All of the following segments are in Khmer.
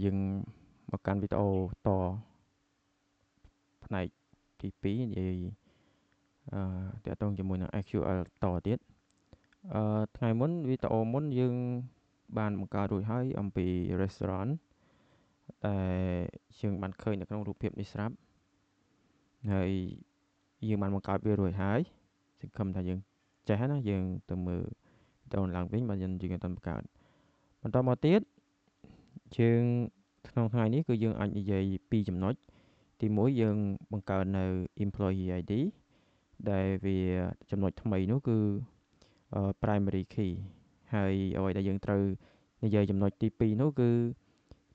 យើងមកកាន់វីដេអូតផ្នែកទី2និយាយទាក់ទងជាមួយនឹង SQL តទៀតថ្ងៃមុនវីដេអូមុនយើងបានបង្កើតរួចហើយអំពី restaurant ដែលយើងបានឃើញនៅក្នុងរូបភាពនេះស្រាប់ហើយយើងបានបង្កើតវារួចហើយសង្ឃឹមថាយើងចេះណាយើងទៅមើលវីដេអូឡើងវិញបើយើងអត់បង្កើតបន្តមកទៀតយើងក្នុងថ្ងៃនេះគឺយើងអាចនិយាយពីរចំណុចទី1យើងបង្កើតនៅ employee ID ដែលវាចំណុចថ្មីនោះគឺ primary key ហើយអ្វីដែលយើងត្រូវនិយាយចំណុចទី2នោះគឺ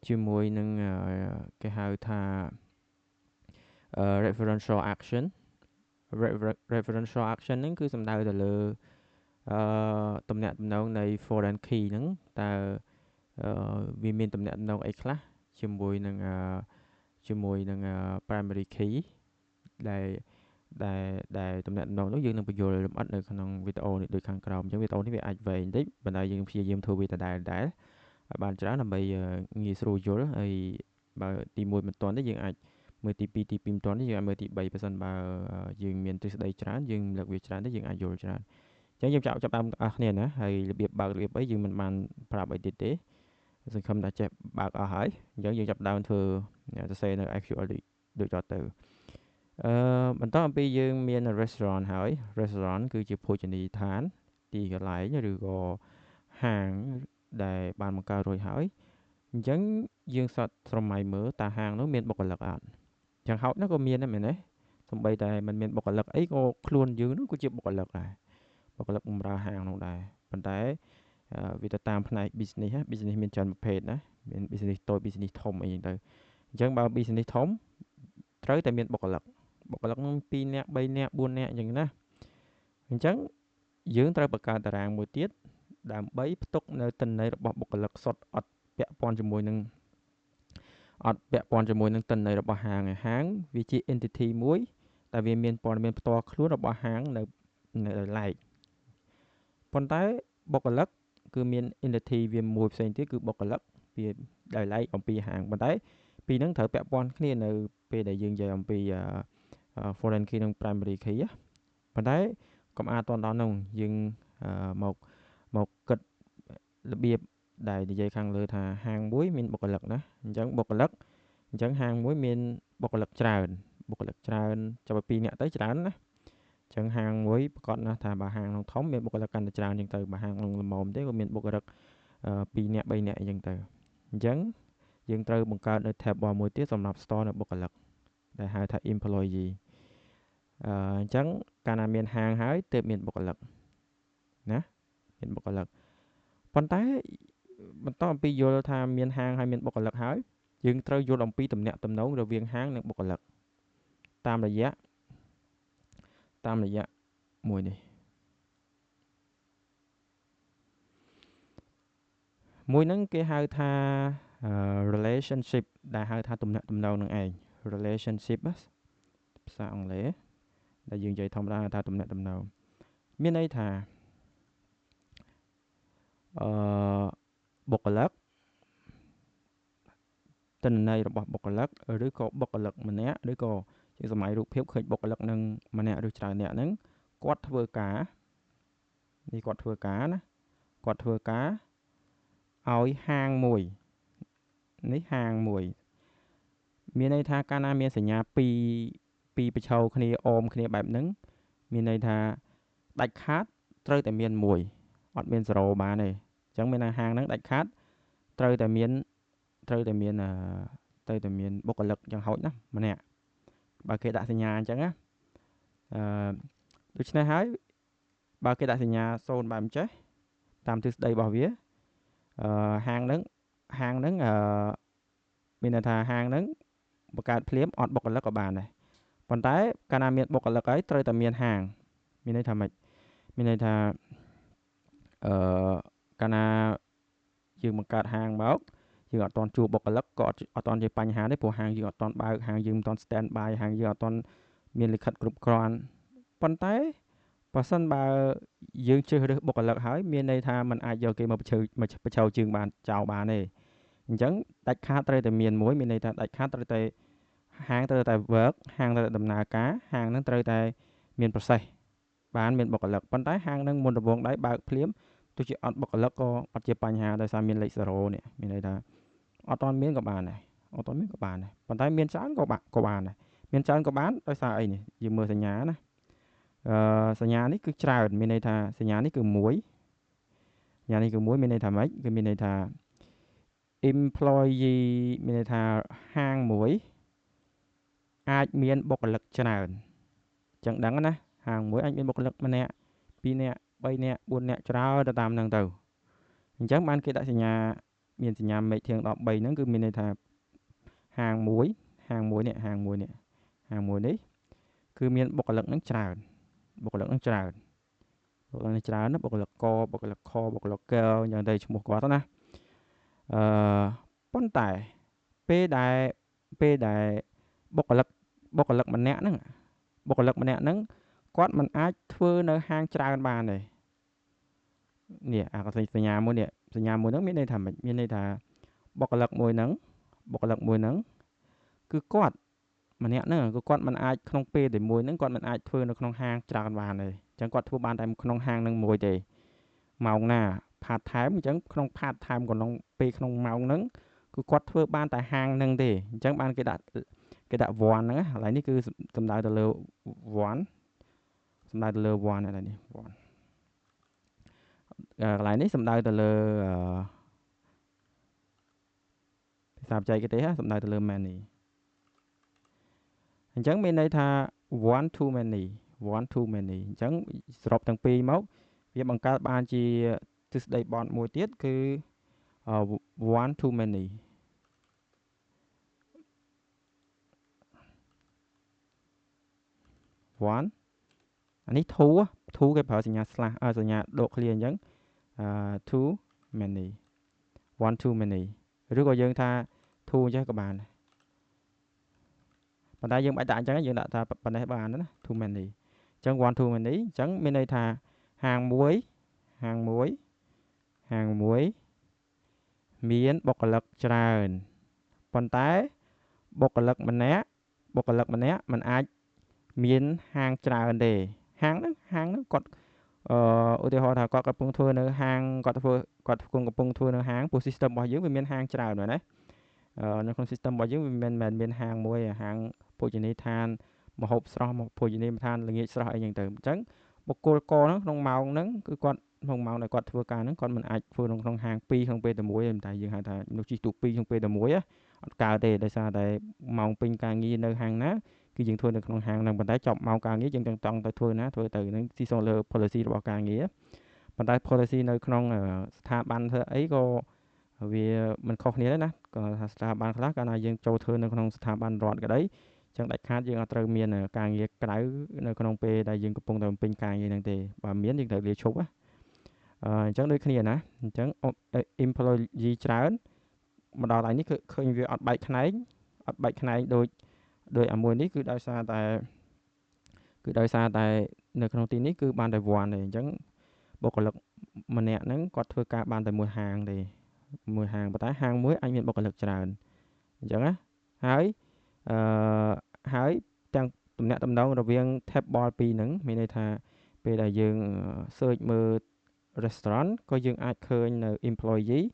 ជាមួយនឹងគេហៅថា referential action referential action ហ្នឹងគឺសំដៅទៅលើទំនាក់ទំនងនៃ foreign key ហ្នឹងតើវាមានទំនាក់ទំនងអីខ្លះជាមួយនឹង primary key ដែលដែលទំនាក់ទំនងនោះយើងនឹងបញ្យល់លម្អិតនៅក្នុងវីដេអូនេះដូចខាងក្រោមអញ្ចឹងវីដេអូនេះវាអាចវែងបន្តិចប៉ុន្តែយើងព្យាយាមធ្វើវាដដែលឲ្យបានច្រើនដើម្បីងាយស្រួលយល់ហើយបើទី1មិនទាន់ទេយើងអាចមើលទី2មិនទាន់ទេយើងអាចមើលទី3បើសិនបើយើងមានទ្រឹស្ដីច្រើនយើងលើកវាច្រើនទេយើងអាចយល់ច្រើនអញ្ចឹងយើងចាប់ដើមអស់គ្នាណាហើយរបៀបបើករបៀបអីយើងមិនបានប្រាប់អីទៀតទេសង្ឃឹមថាចេះបើកអស់ហើយអញ្ចឹងយើងចាប់ដើមធ្វើសរសេរនៅ SQL ដូចតទៅបន្តអំពីយើងមាន restaurant ហើយ restaurant គឺជាភោជនីយដ្ឋានទីកន្លែងឬក៏ហាងដែលបានបង្កើតរួចហើយអញ្ចឹងយើងសតស្រមៃមើលតើហាងនោះមានបុគ្គលិកអត់យ៉ាងហោចណាស់ក៏មានដែរមែនទេសំបីតែมันមានបុគ្គលិកអីក៏ខ្លួនយើងនោះក៏ជាបុគ្គលិកដែរបុគ្គលិកបម្រើហាងនោះដែរប៉ុន្តែវាទៅតាមផ្នែក business business មានច្រើនប្រភេទណាមាន business តូច business ធំអីចឹងទៅអញ្ចឹងបើ business ធំត្រូវតែមានបុគ្គលិកនោះ2នាក់3នាក់4នាក់អញ្ចឹងណាអញ្ចឹងយើងត្រូវបង្កើតតារាងមួយទៀតដើម្បីផ្ទុកនៅទិន្នន័យរបស់បុគ្គលិកសុទ្ធអត់ពាក់ព័ន្ធជាមួយនឹងទិន្នន័យរបស់ហាងវាជា entity មួយតែវាមានព័ត៌មានផ្ទាល់ខ្លួនរបស់ហាងនៅឡែកប៉ុន្តែបុគ្គលិកគឺមាន entity វាមួយផ្សេងទៀតគឺបុគ្គលិកវាដោយឡែកអំពីហាងប៉ុន្តែពីរហ្នឹងត្រូវពាក់ព័ន្ធគ្នានៅពេលដែលយើងនិយាយអំពីforeign key និង primary key ប៉ុន្តែកុំអាតតដល់នោះយើងមកគិតរបៀបដែលនិយាយខាងលើថាហាងមួយមានបុគ្គលិកណាអញ្ចឹងហាងមួយមានបុគ្គលិកច្រើនចាប់ពី2នាក់ទៅច្រើនណាអញ្ចឹងហាងមួយប្រកាសណាស់ថាបើហាងនោះធំមានបុគ្គលិកកាន់តែច្រើនអញ្ចឹងទៅបើហាងនោះល្មមទេក៏មានបុគ្គលិក2នាក់3នាក់អញ្ចឹងទៅអញ្ចឹងយើងត្រូវបង្កើតនៅ table មួយទៀតសម្រាប់ store នៅបុគ្គលិកដែលហៅថា employee អញ្ចឹងកាលណាមានហាងហើយទើបមានបុគ្គលិកណាមានបុគ្គលិកប៉ុន្តែបន្តអំពីយល់ថាមានហាងហើយមានបុគ្គលិកហើយយើងត្រូវយល់អំពីទំនាក់ទំនងរវាងហាងនិងបុគ្គលិកតាមរយៈមួយនេះមួយហ្នឹងគេហៅថា relationship ដែលហៅថាទំនាក់ទំនងនឹងឯង relationship ភាសាអង់គ្លេសដែលយើងនិយាយធម្មតាថាទំនាក់ទំនងមានន័យថាបុគ្គលិកទិន្នន័យរបស់បុគ្គលិកឬក៏បុគ្គលិកម្នាក់ឬក៏ជាសម័យរូបភាពឃើញបុគ្គលិកនឹងម្នាក់ឬច្រើនអ្នកហ្នឹងគាត់ធ្វើការណាគាត់ធ្វើការឲ្យហាងមួយនេះហាងមួយមានន័យថាកាលណាមានសញ្ញាពីរប្រឈរគ្នាអមគ្នាបែបហ្នឹងមានន័យថាដាច់ខាតត្រូវតែមានមួយអត់មាន0បានទេអញ្ចឹងមានថាហាងហ្នឹងដាច់ខាតត្រូវតែមានបុគ្គលិកយ៉ាងហោចណាស់ម្នាក់បើគេដាក់សញ្ញាអញ្ចឹងណាដូច្នេះហើយបើគេដាក់សញ្ញា0បែបអញ្ចេះតាមទ្រឹស្ដីរបស់វាហាងហ្នឹងមានន័យថាហាងហ្នឹងបង្កើតភ្លាមអត់បុគ្គលិកក៏បានដែរប៉ុន្តែកាលណាមានបុគ្គលិកហើយត្រូវតែមានហាងមានន័យថាម៉េចមានន័យថាកាលណាយើងបង្កើតហាងមកយើងអត់ទាន់ជួបបុគ្គលិកក៏អត់ទាន់ជាបញ្ហាទេព្រោះហាងយើងអត់ទាន់បើកហាងយើងមិនទាន់ stand by ហាងយើងអត់ទាន់មានលិខិតគ្រប់គ្រាន់ប៉ុន្តែបើសិនបើយើងជ្រើសរើសបុគ្គលិកហើយមានន័យថាมันអាចយកគេមកប្រឈរជើងបានចោលបានទេ អញ្ចឹងដាច់ខាតត្រូវតែមានមួយមានន័យថាដាច់ខាតត្រូវតែហាងត្រូវតែ work ហាងត្រូវតែដំណើរការហាងហ្នឹងត្រូវតែមាន process បានមានបុគ្គលិកប៉ុន្តែហាងហ្នឹងមុនដំបូងដៃបើកភ្លាមទោះជាអត់បុគ្គលិកក៏អត់ជាបញ្ហាដោយសារមានលេខ0នេះមានន័យថាអត់ទាន់មានក៏បានដែរអត់ទាន់មានក៏បានដែរប៉ុន្តែមានច្រើនក៏បានដែរមានច្រើនក៏បានដោយសារអីនេះយើងមើលសញ្ញាណាសញ្ញានេះគឺច្រើនមានន័យថាសញ្ញានេះគឺមួយសញ្ញានេះគឺមួយមានន័យថាម៉េចគឺមានន័យថា employee មានន័យថាហាងមួយអាចមានបុគ្គលិកច្រើនអញ្ចឹងដឹងណាហាងមួយអាចមានបុគ្គលិកម្នាក់2នាក់3នាក់4នាក់ច្រើនទៅតាមហ្នឹងទៅអញ្ចឹងបានគេដាក់សញ្ញាមានសញ្ញាមេឃធាង13ហ្នឹងគឺមានន័យថាហាងមួយនេះគឺមានបុគ្គលិកហ្នឹងច្រើនបុគ្គលិកហ្នឹងច្រើនណាបុគ្គលិកកបុគ្គលិកខបុគ្គលិកកអញ្ចឹងទៅឈ្មោះគាត់ណាប៉ុន្តែពេលដែលបុគ្គលិកម្នាក់ហ្នឹងគាត់មិនអាចធ្វើនៅហាងច្រើនបានទេនេះអាសញ្ញាមួយហ្នឹងមានន័យថាម៉េចមានន័យថាបុគ្គលិកមួយហ្នឹងគឺគាត់ម្នាក់ហ្នឹងគឺគាត់មិនអាចក្នុងពេលតែមួយហ្នឹងគាត់មិនអាចធ្វើនៅក្នុងហាងច្រើនបានទេអញ្ចឹងគាត់ធ្វើបានតែក្នុងហាងហ្នឹងមួយទេម៉ោងណា part time អញ្ចឹងក្នុង part time ក្នុងពេលក្នុងម៉ោងហ្នឹងគឺគាត់ធ្វើបានតែហាងហ្នឹងទេអញ្ចឹងបានគេដាក់one ហ្នឹងកន្លែងនេះគឺសំដៅទៅលើ one សំដៅទៅលើ one កន្លែងនេះ one កន្លែងនេះសំដៅទៅលើភាសាបច្ចេកទេសសំដៅទៅលើ many អញ្ចឹងមានន័យថា one too many អញ្ចឹងសរុបទាំងពីរមកវាបង្កើតបានជាទ្រឹស្ដីបត់មួយទៀតគឺ one too many អានេះ two គេប្រើសញ្ញា slash សញ្ញាដកឃ្លាអញ្ចឹងtoo many one too many ឬក៏យើងថា two អញ្ចឹងក៏បានដែរប៉ុន្តែយើងមិនអាចដាក់អញ្ចឹងយើងដាក់ថាប៉ុណ្ណេះបានណា too many អញ្ចឹង one too many អញ្ចឹងមានន័យថាហាងមួយមានបុគ្គលិកច្រើនប៉ុន្តែបុគ្គលិកម្នាក់មិនអាចមានហាងច្រើនទេហាងហ្នឹងគាត់ឧទាហរណ៍ថាគាត់កំពុងធ្វើនៅហាងគាត់កំពុងធ្វើនៅហាងព្រោះ system របស់យើងវាមានហាងច្រើនមែនទេនៅក្នុង system របស់យើងវាមិនមែនមានហាងមួយហាងភោជនីយដ្ឋានម្ហូបស្រស់ភោជនីយដ្ឋានល្ងាចស្រស់អីចឹងទៅអញ្ចឹងបុគ្គលកហ្នឹងក្នុងម៉ោងហ្នឹងគឺគាត់ក្នុងម៉ោងដែលគាត់ធ្វើការហ្នឹងគាត់មិនអាចធ្វើក្នុងហាង2ក្នុងពេលតែមួយទេតែយើងហៅថាមនុស្សជិះទូ2ក្នុងពេលតែមួយអត់កើតទេដោយសារតែម៉ោងពេញការងារនៅហាងណាគឺយើងធ្វើនៅក្នុងហាងហ្នឹងប៉ុន្តែចប់ម៉ោងការងារយើងចង់ទៅធ្វើណាធ្វើទៅហ្នឹងទីសូមលើ policy របស់ការងារប៉ុន្តែ policy នៅក្នុងស្ថាប័នធ្វើអីក៏វាមិនខុសគ្នាដែរណាក៏ថាស្ថាប័នខ្លះកាលណាយើងចូលធ្វើនៅក្នុងស្ថាប័នរដ្ឋក្តីចឹងដាច់ខាតយើងអត់ត្រូវមានការងារក្រៅនៅក្នុងពេលដែលយើងកំពុងតែបំពេញការងារហ្នឹងទេបើមានយើងត្រូវលាឈប់អញ្ចឹងដូចគ្នាណាអញ្ចឹង employee ច្រើនមកដល់ថ្ងៃនេះគឺឃើញវាអត់បែកខ្នែងដោយអាមួយនេះគឺដោយសារតែនៅក្នុងទីនេះគឺបានតែ one ទេអញ្ចឹងបុគ្គលិកម្នាក់ហ្នឹងគាត់ធ្វើការបានតែមួយហាងទេប៉ុន្តែហាងមួយអាចមានបុគ្គលិកច្រើនអញ្ចឹងណាហើយទាំងទំនាក់ទំនងរវាង table ពីរហ្នឹងមានន័យថាពេលដែលយើង search មើល restaurant ក៏យើងអាចឃើញនៅ employee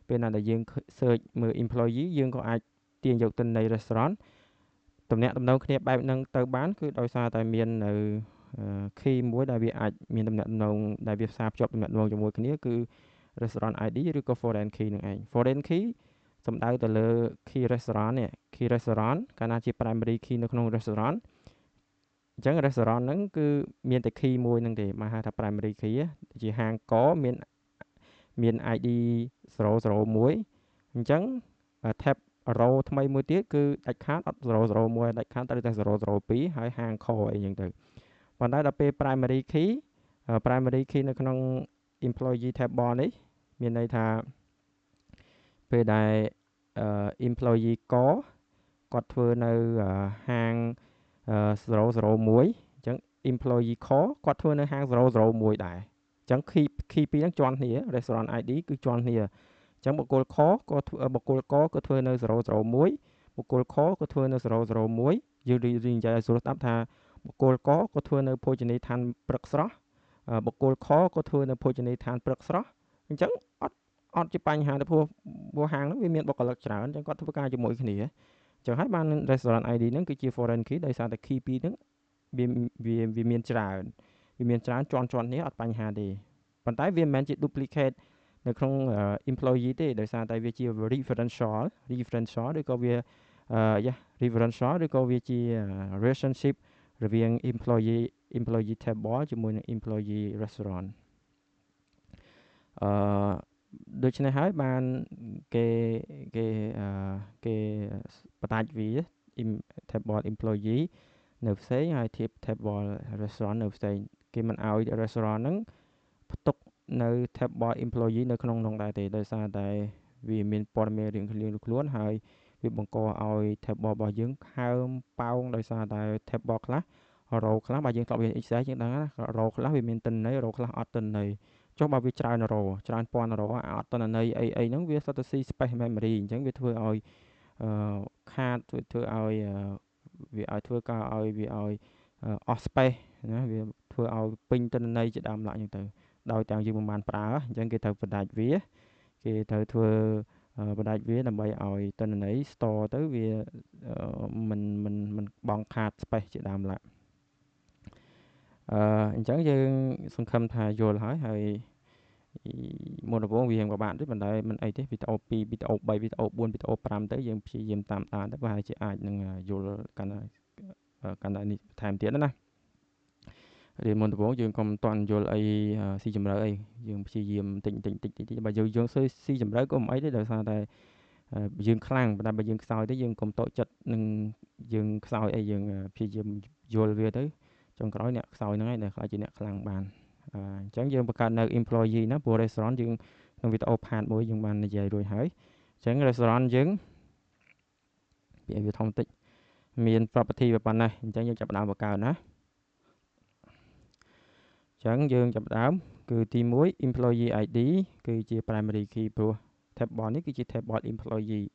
ពេលណាដែលយើង search មើល employee យើងក៏អាចទាញយកទិន្នន័យ restaurant ទំនាក់ទំនងគ្នាបែបហ្នឹងទៅបានគឺដោយសារតែមាននៅ key មួយដែលវាអាចមានទំនាក់ទំនងដែលវាផ្សារភ្ជាប់ទំនាក់ទំនងជាមួយគ្នាគឺ restaurant ID ឬក៏ foreign key នឹងឯង foreign key សំដៅទៅលើ key restaurant នេះ key restaurant កាលណាជា primary key នៅក្នុង restaurant អញ្ចឹង restaurant ហ្នឹងគឺមានតែ key មួយហ្នឹងទេមកហៅថា primary key ជាហាងកមាន ID 001អញ្ចឹង tab row ថ្មីមួយទៀតគឺដាច់ខាតអត់001ដាច់ខាតត្រូវតែ002ហើយហាងខអីចឹងទៅប៉ុន្តែដល់ពេល primary key នៅក្នុង employee table នេះមានន័យថាពេលដែល employee កគាត់ធ្វើនៅហាង001អញ្ចឹង employee ខគាត់ធ្វើនៅហាង001ដែរអញ្ចឹង key ពីរហ្នឹងជាន់គ្នា restaurant ID គឺជាន់គ្នា ចឹងបុគ្គលខក៏បុគ្គលកក៏ធ្វើនៅ001បុគ្គលខក៏ធ្វើនៅ001យើងនិយាយឲ្យស្រួលស្ដាប់ថាបុគ្គលកក៏ធ្វើនៅភោជនីយដ្ឋានព្រឹកស្រស់បុគ្គលខក៏ធ្វើនៅភោជនីយដ្ឋានព្រឹកស្រស់អញ្ចឹងអត់ជាបញ្ហាទេព្រោះហាងហ្នឹងវាមានបុគ្គលិកច្រើនអញ្ចឹងគាត់ធ្វើការជាមួយគ្នាអញ្ចឹងហើយបាន restaurant ID ហ្នឹងគឺជា foreign key ដោយសារតែ key ពីរហ្នឹងវាមានច្រើនជាន់នេះអត់បញ្ហាទេប៉ុន្តែវាមិនមែនជា duplicate នៅក្នុង employee ទេដោយសារតែវាជា referential ឬក៏វា referential ឬក៏វាជា relationship រវាង employee table ជាមួយនឹង employee restaurant ដូច្នេះហើយបានគេបដាច់វា table employee នៅផ្សេងហើយ table restaurant នៅផ្សេងគេមិនឲ្យ restaurant ហ្នឹងផ្ទុកនៅ table employee នៅក្នុងនោះដែរទេដោយសារតែវាមានព័ត៌មានរៀងខ្លួនហើយវាបង្កឲ្យ table របស់យើងហើមប៉ោងដោយសារតែ table ខ្លះរោខ្លះបើយើងធ្លាប់រៀន Excel យើងដឹងណារោខ្លះវាមានទិន្នន័យរោខ្លះអត់ទិន្នន័យចុះបើវាច្រើនរោច្រើនពាន់រោអត់ទិន្នន័យអីហ្នឹងវាសុទ្ធតែស៊ី space memory អញ្ចឹងវាធ្វើឲ្យខាតធ្វើឲ្យវាឲ្យធ្វើការឲ្យវាឲ្យអស់ space ណាវាធ្វើឲ្យពេញទិន្នន័យជាដើមឡើយអញ្ចឹងទៅដោយទាំងយើងមិនបានប្រើអញ្ចឹងគេត្រូវបដាច់វាគេត្រូវធ្វើបដាច់វាដើម្បីឲ្យទិន្នន័យ store ទៅវាមិនបងខាត space ជាដើមឡើយអញ្ចឹងយើងសង្ឃឹមថាយល់ហើយមុនដំបូងវារៀងពិបាកតិចប៉ុន្តែមិនអីទេវីដេអូ2វីដេអូ3វីដេអូ4វីដេអូ5ទៅយើងព្យាយាមតាមដានទៅប្រហែលជាអាចនឹងយល់កាន់តែនេះថែមទៀតណារៀនមុនដំបូងយើងកុំតន់យល់អីស៊ីជម្រៅអីយើងព្យាយាមតិចបើយើងស៊ីជម្រៅក៏មិនអីទេដោយសារតែយើងខ្លាំងប៉ុន្តែបើយើងខ្សោយទៅយើងកុំតូចចិត្តនឹងយើងខ្សោយអីយើងព្យាយាមយល់វាទៅចុងក្រោយអ្នកខ្សោយហ្នឹងឯងដែលខ្លាចជាអ្នកខ្លាំងបានអញ្ចឹងយើងបង្កើតនៅ employee ណាព្រោះ restaurant យើងក្នុងវីដេអូ part 1យើងបាននិយាយរួចហើយអញ្ចឹង restaurant យើងពីវាធំតិចមាន property ប៉ុណ្ណេះអញ្ចឹងយើងចាប់ផ្ដើមបង្កើតណាអញ្ចឹងយើងចាប់ផ្ដើមគឺទី1 employee ID គឺជា primary key ព្រោះ table នេះគឺជា table employee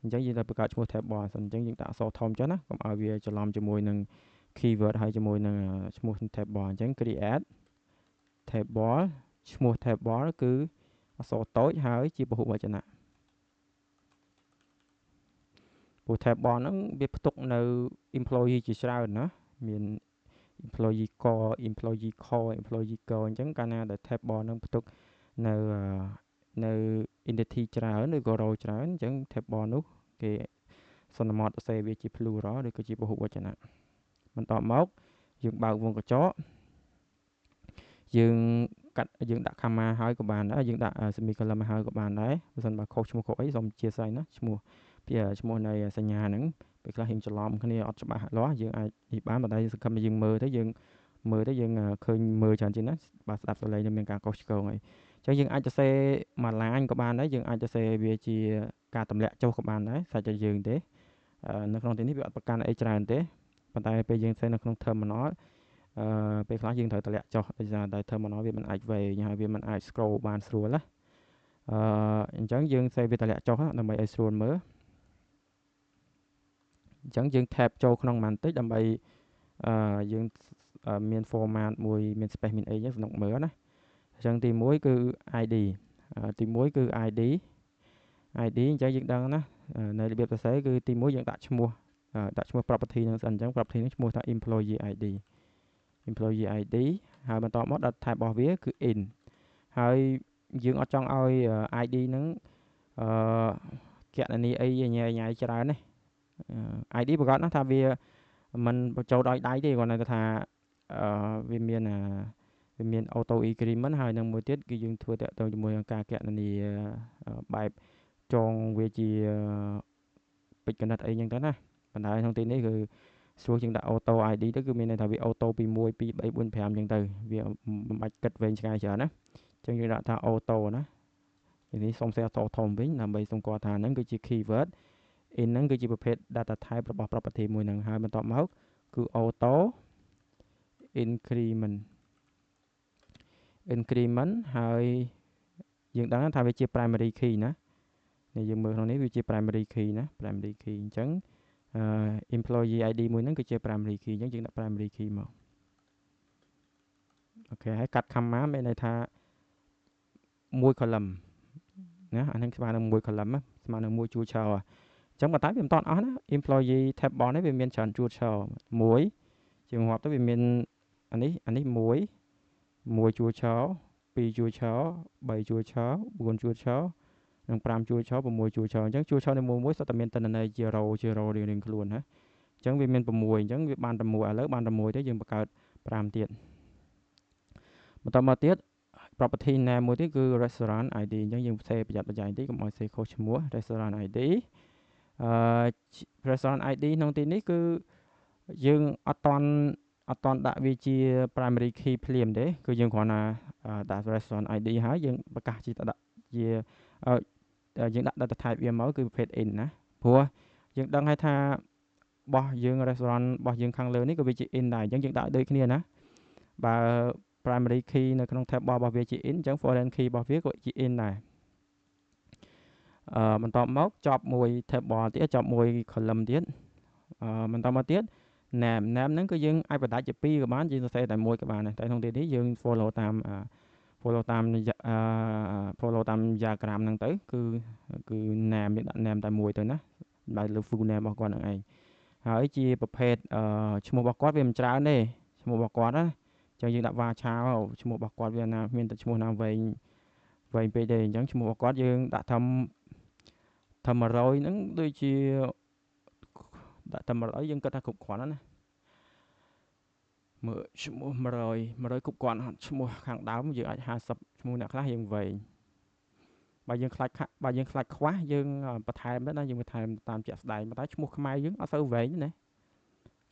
អញ្ចឹងយើងត្រូវបង្កើតឈ្មោះ table សិនអញ្ចឹងយើងដាក់អក្សរធំចុះណាកុំឲ្យវាច្រឡំជាមួយនឹង keyword ហើយជាមួយនឹងឈ្មោះ table អញ្ចឹង create table ឈ្មោះ table គឺអក្សរតូចហើយជាពហុវចនៈព្រោះ table ហ្នឹងវាផ្ទុកនៅ employee ជាច្រើនណាមាន employee core employee core employee core អញ្ចឹងកាលណាដែល table ហ្នឹងផ្ទុកនៅ entity ច្រើនឬក៏ row ច្រើនអញ្ចឹង table នោះគេសន្មតសរសេរវាជា plural ឬក៏ជាពហុវចនៈបន្ទាប់មកយើងបើកវងកញ្ចក់យើងដាក់ comma ហើយក៏បានដែរយើងដាក់ semicolon ហើយក៏បានដែរបើមិនបើខុសឈ្មោះខុសអីសូមអធិស្ឋានណាឈ្មោះនៃសញ្ញាហ្នឹងពេលខ្លះយើងច្រឡំគ្នាអត់ច្បាស់លាស់យើងអាចនេះបានប៉ុន្តែសង្ឃឹមថាយើងមើលទៅយើងឃើញមើលច្រើនជាងណាបើស្ដាប់សំឡេងមានការកុសឆ្គងអីអញ្ចឹងយើងអាចសរសេរមួយ line ក៏បានដែរយើងអាចសរសេរវាជាការទម្លាក់ចុះក៏បានដែរសាច់តែយើងទេនៅក្នុងទីនេះវាអត់ប្រកាន់អីច្រើនទេប៉ុន្តែពេលយើងសេនៅក្នុង terminal ពេលខ្លះយើងត្រូវតម្លាក់ចុះដោយសារតែ terminal វាមិនអាចវែងហើយវាមិនអាច scroll បានស្រួលណាអញ្ចឹងយើងសេវាតម្លាក់ចុះដើម្បីឲ្យស្រួលមើលអញ្ចឹងយើង tab ចូលក្នុងបន្តិចដើម្បីយើងមាន format មួយមាន space មានអីចឹងសំណុកមើលណាអញ្ចឹងទី1គឺ ID ទី1គឺ ID អញ្ចឹងយើងដឹងណានៅរបៀបសរសេរគឺទី1យើងដាក់ឈ្មោះ property ហ្នឹងសិនអញ្ចឹង property ហ្នឹងឈ្មោះថា employee ID ហើយបន្តមកដាក់ type របស់វាគឺ in ហើយយើងអត់ចង់ឲ្យ ID ហ្នឹងគណនីអីញ៉ៃច្រើនទេ ID ប្រកាសណាថាវាមិនបញ្ចូលដោយដៃទេគ្រាន់តែថាវាមាន auto increment ហើយនឹងមួយទៀតគឺយើងធ្វើតាក់ទងជាមួយនឹងការគណនាបែបចងវាជាពេជ្រកណិតអីចឹងទៅណាប៉ុន្តែក្នុងទីនេះគឺស្រួលជាងដាក់ auto ID ទៅគឺមានន័យថាវា auto ពី1 2 3 4 5ចឹងទៅវាមិនបាច់គិតវែងឆ្ងាយច្រើនណាអញ្ចឹងយើងដាក់ថា auto ណានេះសូមសេអក្សរធំវិញដើម្បីសម្គាល់ថាហ្នឹងគឺជា keyword in ហ្នឹងគឺជាប្រភេទ data type របស់ property មួយហ្នឹងហើយបន្ទាប់មកគឺ auto increment ហើយយើងដឹងថាវាជា primary key ណា នេះយើងមើលក្នុងនេះវាជា primary key ណា primary key អញ្ចឹងemployee ID មួយហ្នឹងគឺជា primary key អញ្ចឹងយើងដាក់ primary key មកអូខេហើយកាត់ comma មានន័យថាមួយ column ណាអាហ្នឹងស្មើនឹងមួយ column ស្មើនឹងមួយជួរឆោអញ្ចឹងប៉ុន្តែវាមិនតាន់អស់ណា employee table នេះវាមានច្រើនជួរឆោមួយជាងងាប់ទៅវាមានអានេះមួយជួរឆោ2ជួរឆោ3ជួរឆោ4ជួរឆោនិង5ជួរឆោ6ជួរឆោអញ្ចឹងជួរឆោនីមួយៗសុទ្ធតែមានតនន័យជារ៉ូរៀងៗខ្លួនណាអញ្ចឹងវាមាន6អញ្ចឹងវាបាន6ឥឡូវបាន6ទៅយើងបង្កើត5ទៀតបន្តមកទៀត property name មួយទៀតគឺ restaurant ID អញ្ចឹងយើងសេប្រយ័ត្នប្រយែងតិចកុំឲ្យសេខុសឈ្មោះ restaurant ID restaurant ID ក្នុងទីនេះគឺយើងអត់តន់ដាក់វាជា primary key ភ្លាមទេគឺយើងគ្រាន់តែដាក់ restaurant ID ហើយយើងប្រកាសជាដាក់ជាយើងដាក់ data type វាមកគឺប្រភេទ in ណាព្រោះយើងដឹងហើយថាបោះយើង restaurant របស់យើងខាងលើនេះក៏វាជា in ដែរអញ្ចឹងយើងដាក់ដូចគ្នាណាបើ primary key នៅក្នុង table របស់វាជា in អញ្ចឹង foreign key របស់វាក៏ជា in ដែរបន្តមកចប់មួយ table ទៀតចប់មួយ column ទៀតបន្តមកទៀត name ហ្នឹងគឺយើងអាចបដាច់ជា2ក៏បានយើងសរសេរតែមួយក៏បានដែរតែក្នុងទីនេះយើង follow តាម diagram ហ្នឹងទៅគឺ name យើងដាក់ name តែមួយទៅណាដោយលើ full name របស់គាត់ហ្នឹងឯងហើយជាប្រភេទឈ្មោះរបស់គាត់វាមិនច្រើនទេឈ្មោះរបស់គាត់ណាអញ្ចឹងយើងដាក់ varchar ឈ្មោះរបស់គាត់វាណាមានតែឈ្មោះណាវែងពេកទេអញ្ចឹងឈ្មោះរបស់គាត់យើងដាក់ថា100ហ្នឹងដូចជាដាក់តែ100យើងគិតថាគ្រប់គ្រាន់ណាមើលឈ្មោះ100គ្រប់គ្រាន់អត់ឈ្មោះខាងដើមយើងអាច50ឈ្មោះអ្នកខ្លះយើងវែងបើយើងខ្លាចខ្វះយើងបន្ថែមទៅណាយើងបន្ថែមតាមជាក់ស្ដែងប៉ុន្តែឈ្មោះខ្មែរយើងអត់សូវវែងទេណា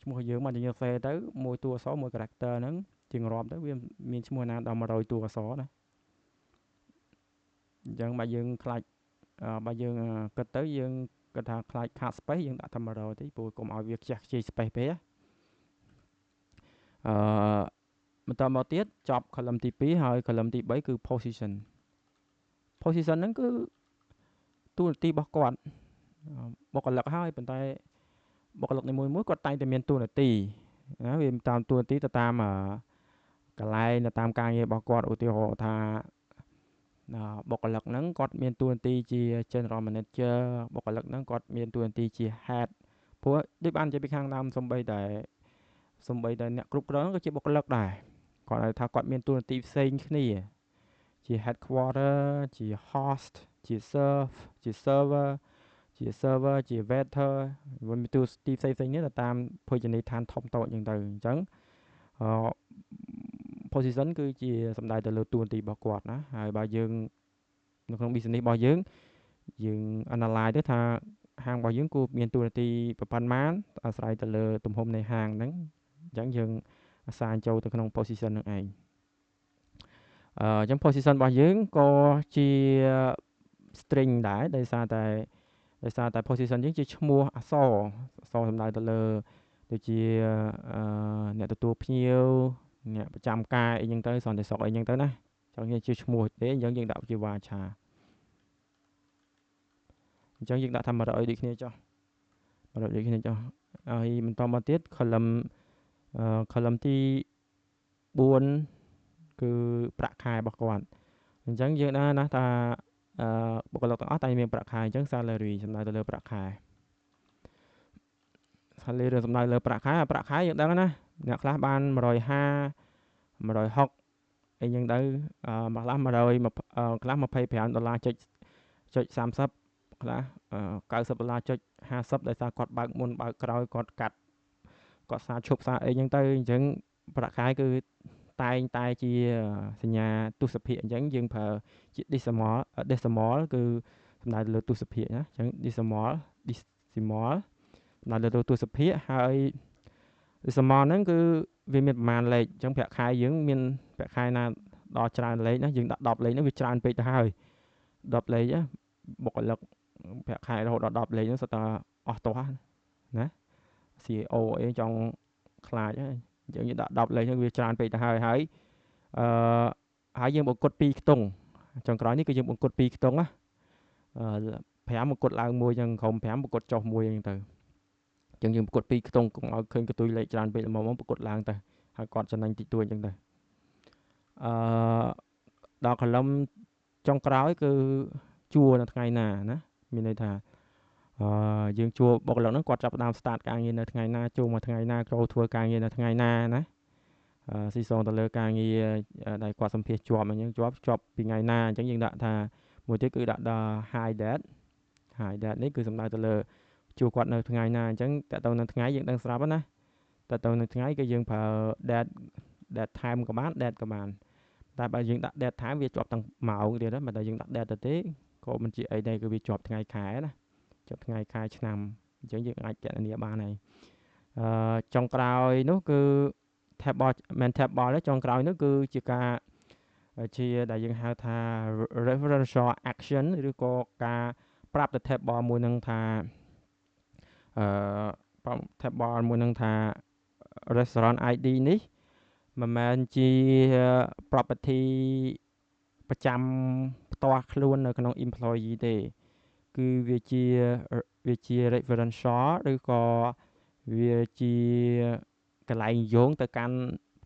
ឈ្មោះយើងមកយើងសរសេរទៅមួយតួអក្សរមួយ character ហ្នឹងជាងរាប់ទៅវាមានឈ្មោះណាដល់100តួអក្សរណាអញ្ចឹងបើយើងខ្លាចបើយើងគិតទៅយើងគិតថាខ្លាចខាត space យើងដាក់តែ100ទេព្រោះកុំឲ្យវាខ្ជះខ្ជាយ space ពេកបន្តមកទៀតចប់ column ទី2ហើយ column ទី3គឺ position ហ្នឹងគឺតួនាទីរបស់គាត់បុគ្គលិកហើយប៉ុន្តែបុគ្គលិកនីមួយៗគាត់តែងតែមានតួនាទីណាវាតាមតួនាទីទៅតាមកន្លែងទៅតាមការងាររបស់គាត់ឧទាហរណ៍ថាបុគ្គលិកហ្នឹងគាត់មានតួនាទីជា general manager បុគ្គលិកហ្នឹងគាត់មានតួនាទីជា head ព្រោះដូចបាននិយាយពីខាងដើមសំបីតែអ្នកគ្រប់គ្រងក៏ជាបុគ្គលិកដែរគាត់ហៅថាគាត់មានតួនាទីផ្សេងគ្នាជា headquarter ជា host ជា server ជា waiter វាមានតួនាទីផ្សេងៗនេះទៅតាមភោជនីយដ្ឋានធំតូចអញ្ចឹងទៅអញ្ចឹងposition គឺជាសំដៅទៅលើតួនាទីរបស់គាត់ណាហើយបើយើងនៅក្នុង business របស់យើង analyze ទៅថាហាងរបស់យើងគួរមានតួនាទីប៉ុន្មានអាស្រ័យទៅលើទំហំនៃហាងហ្នឹងអញ្ចឹងយើងអាសាចូលទៅក្នុង position ហ្នឹងឯងអញ្ចឹង position របស់យើងក៏ជា string ដែរដោយសារតែ position យើងជាឈ្មោះអក្សរសំដៅទៅលើដូចជាអ្នកទទួលភ្ញៀវអ្នកប្រចាំការអីចឹងទៅសន្តិសុខអីចឹងទៅណាចង់និយាយជាឈ្មោះទេអញ្ចឹងយើងដាក់ជា varchar អញ្ចឹងយើងដាក់ថា100ដូចគ្នាចុះ100ដូចគ្នាចុះហើយបន្តមកទៀត column ទី4គឺប្រាក់ខែរបស់គាត់អញ្ចឹងយើងដឹងណាថាបុគ្គលិកទាំងអស់តែមានប្រាក់ខែអញ្ចឹង salary សំដៅទៅលើប្រាក់ខែ salary សំដៅលើប្រាក់ខែយើងដឹងណាអ្នកខ្លះបាន150 160អីចឹងទៅមួយខ្លះ100ខ្លះ$25.30ខ្លះ$90.50ដោយសារគាត់បើកមុនបើកក្រោយគាត់កាត់គាត់សារឈប់សារអីចឹងទៅអញ្ចឹងប្រាក់ខែគឺតែងតែជាសញ្ញាទុសភាគអញ្ចឹងយើងប្រើជា decimal គឺសំដៅលើទុសភាគណាអញ្ចឹង decimal ដល់លើទុសភាគហើយ decimal ហ្នឹងគឺវាមានប្រមាណលេខអញ្ចឹងប្រាក់ខែយើងមានប្រាក់ខែណាដល់ច្រើនលេខណាយើងដាក់10លេខហ្នឹងវាច្រើនពេកទៅហើយ10លេខបុគ្គលិកប្រាក់ខែរហូតដល់10លេខហ្នឹងសុទ្ធតែអស់ទាស់ណា CEO អីចង់ខ្លាចហើយអញ្ចឹងយើងដាក់10លេខហ្នឹងវាច្រើនពេកទៅហើយហើយយើងបង្កត់2ខ្ទង់ចុងក្រោយនេះគឺយើងបង្កត់2ខ្ទង់ណា 5មកគត់ឡើងមួយអញ្ចឹងក្រុម5ប្រកួតចុះមួយអញ្ចឹងទៅអញ្ចឹងយើងប្រកួត2ខ្ទង់កុំឲ្យឃើញកន្ទុយលេខច្រើនពេកល្មមប្រកួតឡើងទៅហើយគាត់ចំណេញតិចតួចអញ្ចឹងទៅអឺដល់កន្លឹមចុងក្រោយគឺជួនៅថ្ងៃណាណាមានន័យថាយើងជួបុគ្គលិកហ្នឹងគាត់ចាប់ផ្ដើម start ការងារនៅថ្ងៃណាជួមកថ្ងៃណាចូលធ្វើការងារនៅថ្ងៃណាណាស៊ីសងទៅលើការងារដែលគាត់សម្ភាសជាប់អញ្ចឹងជាប់ពីថ្ងៃណាអញ្ចឹងយើងដាក់ថាមួយទៀតគឺដាក់ដល់ high date នេះគឺសំដៅទៅលើជួគាត់នៅថ្ងៃណាអញ្ចឹងតើទៅនៅថ្ងៃយើងដឹងស្រាប់ណាតើទៅនៅថ្ងៃគឺយើងប្រើ date time ក៏បាន date ក៏បានតែបើយើងដាក់ date time វាជាប់ទាំងម៉ោងទៀតណាបើតែយើងដាក់ date ទៅទេក៏មិនជាអីដែរគឺវាជាប់ថ្ងៃខែណាជាប់ថ្ងៃខែឆ្នាំអញ្ចឹងយើងអាចកណនាបានហើយចុងក្រោយនោះគឺ tab bar មិន tab bar ទេចុងក្រោយនោះគឺជាការជាដែលយើងហៅថា referential action ឬក៏ការប្រាប់ទៅ tab bar មួយនឹងថាអឺ tab bar មួយនឹងថា restaurant ID នេះមិនមែនជា property ប្រចាំផ្ទាល់ខ្លួននៅក្នុង employee ទេគឺវាជា referential ឬក៏វាជាកន្លែងយោងទៅកាន់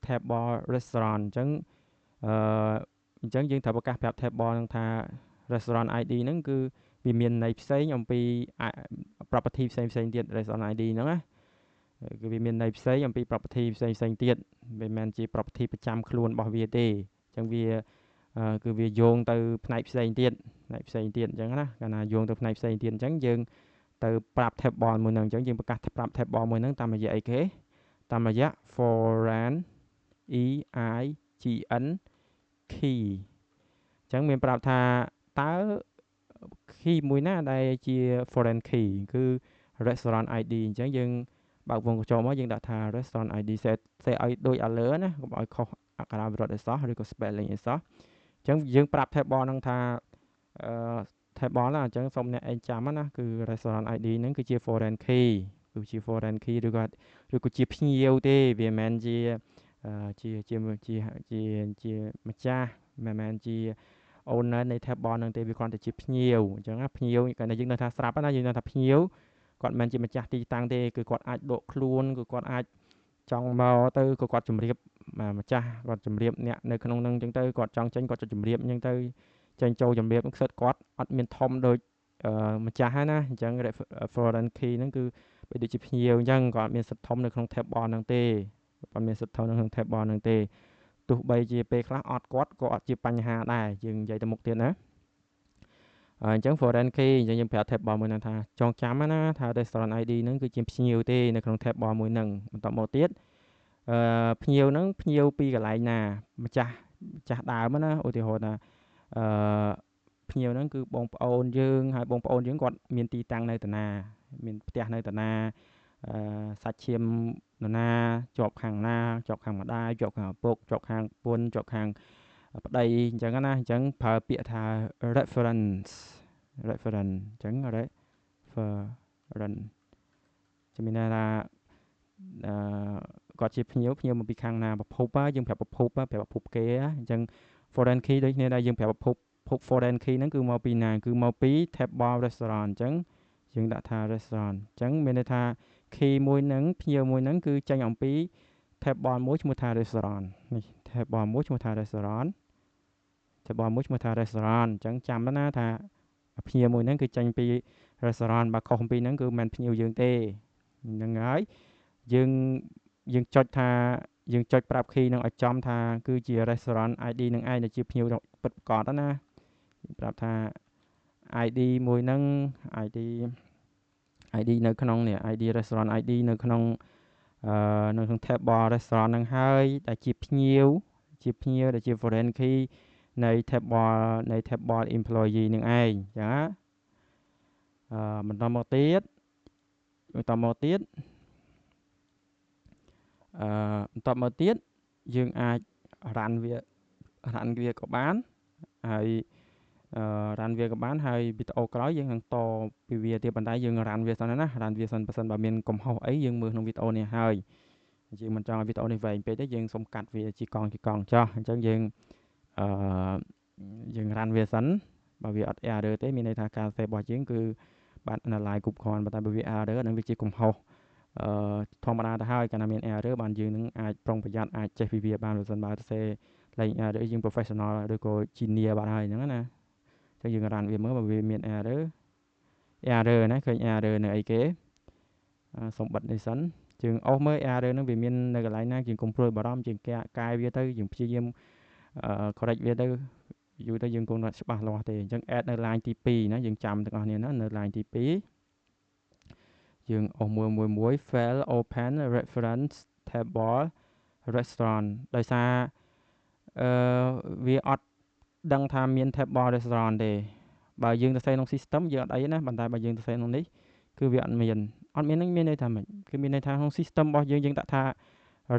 table restaurant អញ្ចឹងអញ្ចឹងយើងត្រូវប្រកាសប្រាប់ table ហ្នឹងថា restaurant ID ហ្នឹងគឺវាមានន័យផ្សេងអំពី property ផ្សេងទៀត restaurant ID ហ្នឹងណាគឺវាមានន័យផ្សេងអំពី property ផ្សេងទៀតមិនមែនជា property ប្រចាំខ្លួនរបស់វាទេអញ្ចឹងវាគឺវាយោងទៅផ្នែកផ្សេងទៀតអញ្ចឹងណាកាលណាយោងទៅផ្នែកផ្សេងទៀតអញ្ចឹងយើងទៅប្រាប់ table មួយហ្នឹងអញ្ចឹងយើងប្រកាសប្រាប់ table មួយហ្នឹងតាមរយៈអីគេតាមរយៈ foreign EIGN key អញ្ចឹងមានប្រាប់ថាតើ key មួយណាដែលជា foreign key គឺ restaurant ID អញ្ចឹងយើងបើកវងកញ្ចក់មកយើងដាក់ថា restaurant ID សេឲ្យដូចអាលើណាកុំឲ្យខុសអក្ខរាវិរុទ្ធអីសោះឬក៏ spelling អីសោះអញ្ចឹងយើងប្រាប់ table ហ្នឹងថាtable ណាអញ្ចឹងសូមអ្នកឯងចាំណាគឺ restaurant ID ហ្នឹងគឺជា foreign key គឺជា foreign key ឬក៏ជាភ្ញៀវទេវាមិនមែនជាម្ចាស់មិនមែនជា owner នៃ table ហ្នឹងទេវាគ្រាន់តែជាភ្ញៀវអញ្ចឹងណាភ្ញៀវកាលណាយើងនៅថាស្រាប់ណាយើងនៅថាភ្ញៀវគាត់មិនមែនជាម្ចាស់ទីតាំងទេគឺគាត់អាចដកខ្លួនគឺគាត់អាចចង់មកទៅក៏គាត់ជម្រាបម្ចាស់គាត់ជម្រាបអ្នកនៅក្នុងហ្នឹងអញ្ចឹងទៅគាត់ចង់ចេញគាត់ជម្រាបអញ្ចឹងទៅចេញចូលជម្រាបខ្សឹតគាត់អត់មានធំដូចម្ចាស់ហ្នឹងណាអញ្ចឹង foreign key ហ្នឹងគឺបើដូចជាភ្ញៀវអញ្ចឹងគាត់អត់មានសិទ្ធិធំនៅក្នុង table ហ្នឹងទេគាត់អត់មានសិទ្ធិធំនៅក្នុង table ហ្នឹងទេទោះបីជាពេលខ្លះអត់គាត់ក៏អត់ជាបញ្ហាដែរយើងនិយាយទៅមុខទៀតណាអញ្ចឹង foreign key អញ្ចឹងយើងប្រាប់ table មួយហ្នឹងថាចងចាំណាថា restaurant ID ហ្នឹងគឺជាភ្ញៀវទេនៅក្នុង table មួយហ្នឹងបន្តមកទៀតភ្ញៀវហ្នឹងភ្ញៀវពីកន្លែងណាម្ចាស់ដើមណាឧទាហរណ៍ថាភ្ញៀវហ្នឹងគឺបងប្អូនយើងហើយបងប្អូនយើងគាត់មានទីតាំងនៅតាណាមានផ្ទះនៅតាណាសាច់ឈាមនរណាជាប់ខាងណាជាប់ខាងម្ដាយជាប់ខាងឪពុកជាប់ខាងប្រពន្ធជាប់ខាងប្តីអញ្ចឹងណាអញ្ចឹងប្រើពាក្យថា reference អញ្ចឹង reference ជំនាញថាគាត់ជាភ្ញៀវមកពីខាងណាប្រភពយើងប្រាប់ប្រភពគេអញ្ចឹង foreign key ដូចគ្នាដែរយើងប្រាប់ប្រភព foreign key ហ្នឹងគឺមកពីណាគឺមកពី table restaurant អញ្ចឹងយើងដាក់ថា restaurant អញ្ចឹងមានន័យថា key មួយហ្នឹងភ្ញៀវមួយហ្នឹងគឺចេញអំពី table មួយឈ្មោះថា restaurant នេះ table មួយឈ្មោះថា restaurant អញ្ចឹងចាំណាថាភ្ញៀវមួយហ្នឹងគឺចេញពី restaurant បើខុសពីហ្នឹងគឺមិនមែនភ្ញៀវយើងទេហ្នឹងហើយយើងចុចថាយើងចុចប្រាប់ key នឹងឲ្យចំថាគឺជា restaurant ID នឹងឯងដែលជាភ្ញៀវពិតប្រាកដណាប្រាប់ថា ID មួយហ្នឹង ID នៅក្នុងនេះ ID restaurant ID នៅក្នុងtable restaurant ហ្នឹងហើយដែលជាភ្ញៀវដែលជា foreign key នៃ table employee នឹងឯងចាបន្តមកទៀតយើងអាច run វាក៏បានហើយrun វាក៏បានហើយវីដេអូក្រោយយើងនឹងតពីវាទៀតប៉ុន្តែយើង run វាសិនណា run វាសិនបើសិនបើមានកំហុសអីយើងមើលក្នុងវីដេអូនេះហើយយើងមិនចង់ឲ្យវីដេអូនេះវែងពេកទេយើងសុំកាត់វាជាកង់ចោះអញ្ចឹងយើងrun វាសិន បើវាអត់ error ទេមានន័យថាការ save របស់យើងគឺបាន analyze គ្រប់គ្រាន់ប៉ុន្តែបើវា error ហ្នឹងវាជាកំហុសធម្មតាទៅហើយកាលណាមាន error បានយើងនឹងអាចប្រុងប្រយ័ត្នអាចចេះពីវាបានបើមិនបើទៅសេលេង error យើង professional ឬក៏ junior បាត់ហើយហ្នឹងណាអញ្ចឹងយើងរ៉ានវាមើលបើវាមាន error ណាឃើញ error នៅអីគេសុំបិទនេះសិនយើងអស់មើល error ហ្នឹងវាមាននៅកន្លែងណាយើងកុំព្រួយបារម្ភយើងកែវាទៅយើងព្យាយាមcorrect វាទៅយូរទៅយើងគង់តែច្បាស់លាស់ទេអញ្ចឹង add នៅ line ទី2ណាយើងចាំទាំងអស់គ្នាណានៅ line ទី2យើងអស់មួយ fail open reference table restaurant ដោយសារវាអត់ដឹងថាមាន table restaurant ទេបើយើងទៅសេក្នុង system យើងអត់អីណាប៉ុន្តែបើយើងទៅសេក្នុងនេះគឺវាអត់មានហ្នឹងមានន័យថាម៉េចគឺមានន័យថាក្នុង system របស់យើងដាក់ថា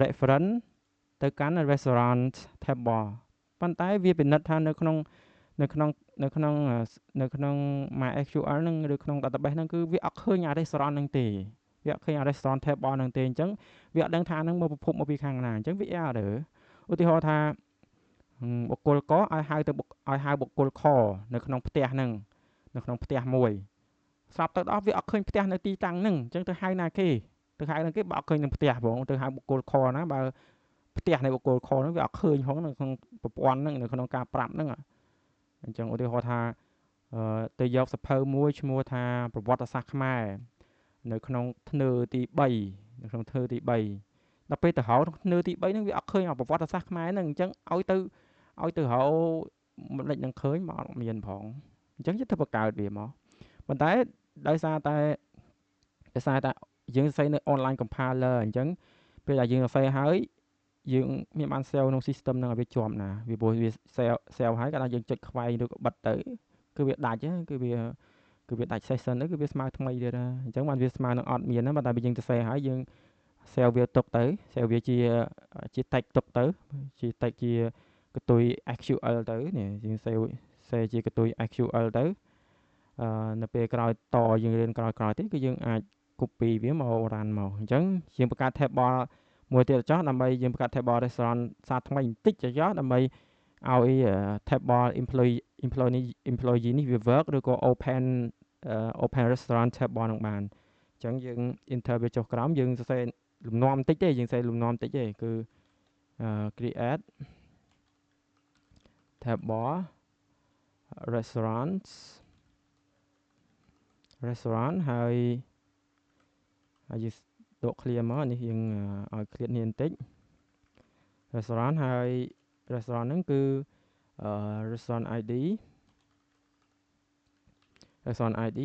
reference ទៅកាន់ restaurant table ប៉ុន្តែវាពិនិត្យថានៅក្នុង MySQL ហ្នឹងឬក្នុង database ហ្នឹងគឺវាអត់ឃើញអា restaurant ហ្នឹងទេវាអត់ឃើញអា restaurant table ហ្នឹងទេអញ្ចឹងវាអត់ដឹងថាហ្នឹងមកប្រភពមកពីខាងណាអញ្ចឹងវា error ឧទាហរណ៍ថាបុគ្គលកឲ្យហៅបុគ្គលខនៅក្នុងផ្ទះហ្នឹងនៅក្នុងផ្ទះមួយស្រាប់ទៅដល់វាអត់ឃើញផ្ទះនៅទីតាំងហ្នឹងអញ្ចឹងទៅហៅណាគេបើអត់ឃើញនឹងផ្ទះផងទៅហៅបុគ្គលខណាបើផ្ទះនៃបុគ្គលខហ្នឹងវាអត់ឃើញផងនៅក្នុងប្រព័ន្ធហ្នឹងនៅក្នុងការប្រាប់ហ្នឹងអញ្ចឹងឧទាហរណ៍ថាទៅយកសភៅមួយឈ្មោះថាប្រវត្តិសាស្ត្រខ្មែរនៅក្នុងធ្នើទី3ដល់ពេលទៅហៅធ្នើទី3ហ្នឹងវាអត់ឃើញប្រវត្តិសាស្ត្រខ្មែរហ្នឹងអញ្ចឹងឲ្យទៅហៅមិនដេចនឹងឃើញមកអត់មានផងអញ្ចឹងយើងទៅបង្កើតវាមកប៉ុន្តែដោយសារតែយើងសរសេរនៅ online compiler អញ្ចឹងពេលដែលយើងសរសេរហើយយើងមានបាន save ក្នុង system ហ្នឹងឲ្យវាជាប់ណាវាព្រោះវា save ហើយកាលណាយើងចុចខ្វែងឬក៏បិទទៅគឺវាដាច់គឺវាដាច់ session ទៅគឺវាស្មើថ្មីទៀតអញ្ចឹងបានវាស្មើនឹងអត់មានណាប៉ុន្តែបើយើងសរសេរហើយយើង save វាទុកទៅ save វាជា text ទុកទៅជា text ជាកន្ទុយ SQL ទៅនេះយើង save ជាកន្ទុយ SQL ទៅនៅពេលក្រោយតយើងរៀនក្រោយទៀតគឺយើងអាច copy វាមក run មកអញ្ចឹងយើងបង្កើត table មួយទៀតចោះដើម្បីយើងបង្កើត table restaurant សារថ្មីបន្តិចចោះដើម្បីឲ្យ table employee នេះវា work ឬក៏ open restaurant table នឹងបានអញ្ចឹងយើង enter វាចុះក្រោមយើងសរសេរលំនាំបន្តិចទេយើងសរសេរលំនាំបន្តិចទេគឺ create table restaurant ហើយយើងដក clear មកនេះយើងឲ្យ clear នេះបន្តិច restaurant ហើយ restaurant ហ្នឹងគឺrestaurant ID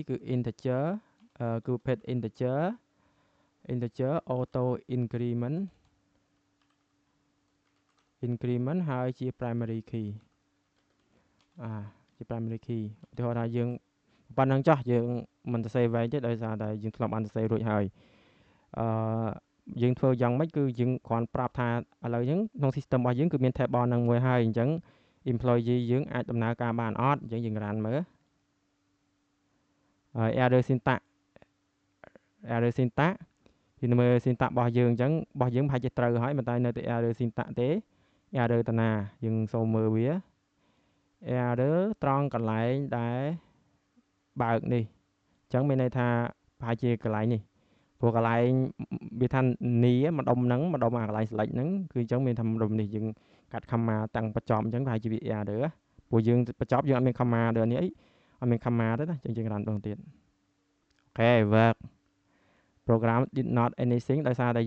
គឺ integer គឺប្រភេទ integer auto increment ហើយជា primary key ជា primary key ឧទាហរណ៍ថាយើងប៉ុណ្្នឹងចោះយើងមិនសរសេរវែងទេដោយសារតែយើងធ្លាប់បានសរសេររួចហើយយើងធ្វើយ៉ាងម៉េចគឺយើងគ្រាន់ប្រាប់ថាឥឡូវហ្នឹងក្នុង system របស់យើងគឺមាន table ហ្នឹងមួយហើយអញ្ចឹង employee យើងអាចដំណើរការបានអត់អញ្ចឹងយើង run មើលហើយ error syntax យើងមើល syntax របស់យើងអញ្ចឹងរបស់យើងប្រហែលជាត្រូវហើយប៉ុន្តែនៅតែ error syntax ទេ error តាណាយើងសូមមើលវា error ត្រង់កន្លែងដែលបើកនេះអញ្ចឹងមានន័យថាប្រហែលជាកន្លែងនេះព្រោះកន្លែងវាថានីម្ដុំហ្នឹងម្ដុំអាកន្លែង select ហ្នឹងគឺអញ្ចឹងមានថាម្ដុំនេះយើងកាត់ comma តាំងបញ្ចប់អញ្ចឹងប្រហែលជាវា error ព្រោះយើងបញ្ចប់យើងអត់មាន comma ដូចនេះអត់មាន comma ទេណាអញ្ចឹងយើង run ដងទៀតអូខេ work program did not anything ដោយសារតែ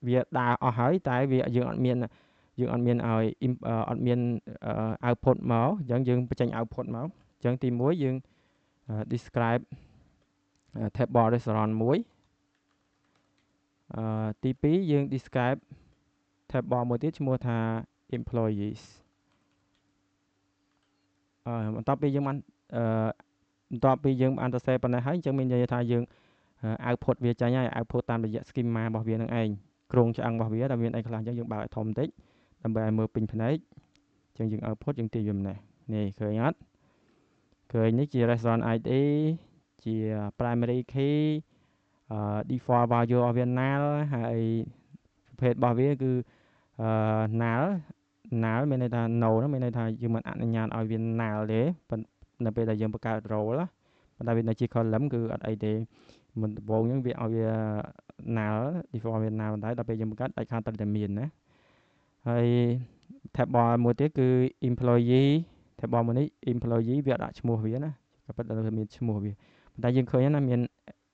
វាដើរអស់ហើយតែវាយើងអត់មានឲ្យអត់មាន output មកអញ្ចឹងយើងបញ្ចេញ output មកអញ្ចឹងទី1យើង describe table restaurant មួយទី2យើង describe table មួយទៀតឈ្មោះថា employees បន្ទាប់ពីយើងបានសរសេរប៉ុណ្ណេះហើយអញ្ចឹងមានន័យថាយើង output វាចេញហើយ output តាមរយៈ schema របស់វានឹងឯងគ្រោងឆ្អឹងរបស់វាដែលមានអីខ្លះអញ្ចឹងយើងបើកឲ្យធំបន្តិចដើម្បីឲ្យមើលពេញភ្នែកអញ្ចឹងយើង output យើងទាញវាម្នេះនេះឃើញអត់ឃើញនេះជា restaurant ID ជា primary key default value របស់វា null ហើយប្រភេទរបស់វាគឺnull មានន័យថា no ហ្នឹងមានន័យថាយើងមិនអនុញ្ញាតឲ្យវា null ទេ នៅពេលដែលយើងបង្កើត role ណាប៉ុន្តែវានៅជា column គឺអត់អីទេមិនដំបូងហ្នឹងវាឲ្យវា null default វា null តែដល់ពេលយើងបង្កើតដាច់ខាតត្រូវតែមានណាហើយ tab bar មួយទៀតគឺ employee tab bar មួយនេះ employee វាអត់ដាក់ឈ្មោះវាណាក៏ប៉ុន្តែវាមានឈ្មោះវាប៉ុន្តែយើងឃើញណាមាន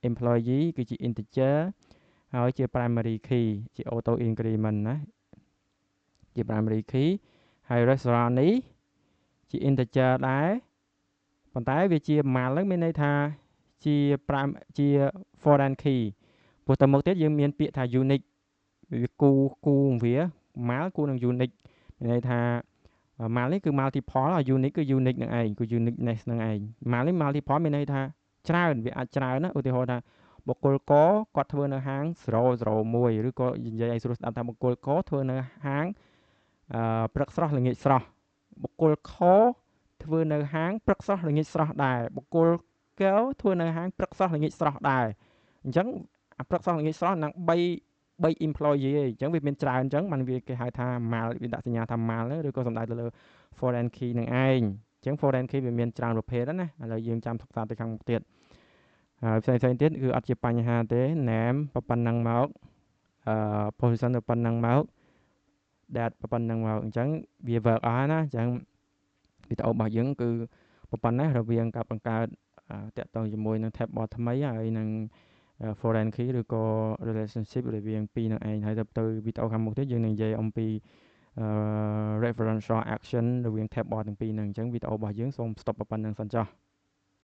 employee គឺជា integer ហើយជា primary key ជា auto increment ណាជា primary key ហើយ restaurant នេះជា integer ដែរប៉ុន្តែវាជា mal ហ្នឹងមានន័យថាជា ជា foreign key ព្រោះទៅមុខទៀតយើងមានពាក្យថា unique វាគូវា mal គូនឹង unique មានន័យថា mal នេះគឺ multiple unique គឺ unique នឹងឯងគឺ uniqueness នឹងឯង mal នេះ multiple មានន័យថាច្រើនវាអាចច្រើនណាឧទាហរណ៍ថាបុគ្គលកគាត់ធ្វើនៅហាង001ឬក៏និយាយឲ្យស្រួលស្ដាប់ថាបុគ្គលកធ្វើនៅហាងព្រឹកស្រស់ល្ងាចស្រស់បុគ្គលខធ្វើនៅហាងព្រឹកស្រស់ល្ងាចស្រស់ដែរបុគ្គលកធ្វើនៅហាងព្រឹកស្រស់ល្ងាចស្រស់ដែរអញ្ចឹងអាព្រឹកស្រស់ល្ងាចស្រស់នឹង3 employee ឯងអញ្ចឹងវាមានច្រើនអញ្ចឹងបានវាគេហៅថា mal វាដាក់សញ្ញាថា mal ឬក៏សំដៅទៅលើ foreign key នឹងឯងអញ្ចឹង foreign key វាមានច្រើនប្រភេទណាឥឡូវយើងចាំសិក្សាទៅខាងមុខទៀតហើយផ្សេងទៀតគឺអត់ជាបញ្ហាទេ name ប៉ុណ្ណឹងមកposition ប៉ុណ្ណឹងមក date ប៉ុណ្ណឹងមកអញ្ចឹងវា work អស់ណាអញ្ចឹងវីដេអូរបស់យើងគឺប៉ុណ្ណេះរវាងការបង្កើតតាក់ទងជាមួយនឹង tab bar ថ្មីហើយនឹង foreign key ឬក៏ relationship រវាងពីរនឹងឯងហើយទៅវីដេអូខាងមុខទៀតយើងនឹងនិយាយអំពី referential action រវាង tab bar ទាំងពីរហ្នឹងអញ្ចឹងវីដេអូរបស់យើងសូម stop ប៉ុណ្ណឹងសិនចុះ